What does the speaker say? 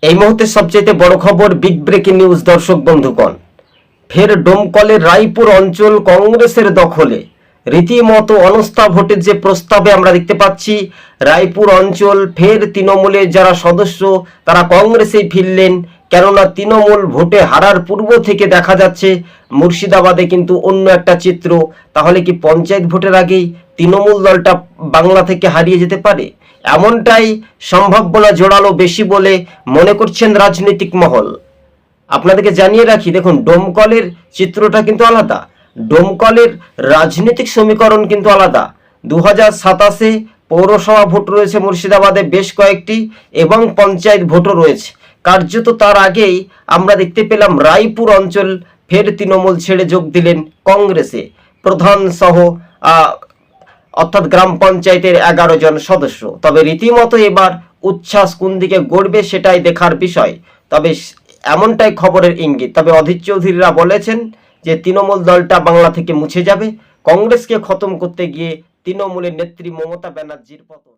এই মুহূর্তে সবচেয়ে বড় খবর, বিগ ব্রেকিং নিউজ দর্শক বন্ধুগণ। ফের ডোমকলের রায়পুর অঞ্চল কংগ্রেসের দখলে। রীতিমতো অনাস্থা ভোটের যে প্রস্তাবে আমরা দেখতে পাচ্ছি, রায়পুর অঞ্চল ফের তৃণমূলের যারা সদস্য তারা কংগ্রেসে ফিরলেন। কেননা তৃণমূল ভোটে হারার পূর্ব থেকে দেখা যাচ্ছে মুর্শিদাবাদে কিন্তু অন্য একটা চিত্র। তাহলে কি পঞ্চায়েত ভোটের আগেই তৃণমূল দলটা বাংলা থেকে হারিয়ে যেতে পারে? এমনটাই সম্ভাবনা জোরালো বেশি বলে মনে করছেন রাজনৈতিক মহল। আপনাদেরকে জানিয়ে রাখি, দেখুন ডোমকলের চিত্রটা কিন্তু আলাদা, ডোমকলের রাজনৈতিক সমীকরণ কিন্তু আলাদা। 2027-এ পৌরসভা ভোট রয়েছে মুর্শিদাবাদে বেশ কয়েকটি, এবং পঞ্চায়েত ভোটও রয়েছে। কার্যত তার আগেই আমরা দেখতে পেলাম রায়পুর অঞ্চল ফের তৃণমূল ছেড়ে যোগ দিলেন কংগ্রেসে, প্রধান সহ অর্থাৎ গ্রাম পঞ্চায়েতের 11 জন সদস্য। তবে রীতিমতো এবার উচ্ছ্বাস কোন দিকে গড়বে সেটাই দেখার বিষয়। তবে এমনটাই খবরের ইঙ্গিত। তবে অধীর চৌধুরীরা বলেছেন যে তৃণমূল দলটা বাংলা থেকে মুছে যাবে, কংগ্রেসকে খতম করতে গিয়ে তৃণমূলের নেত্রী মমতা ব্যানার্জির পতন।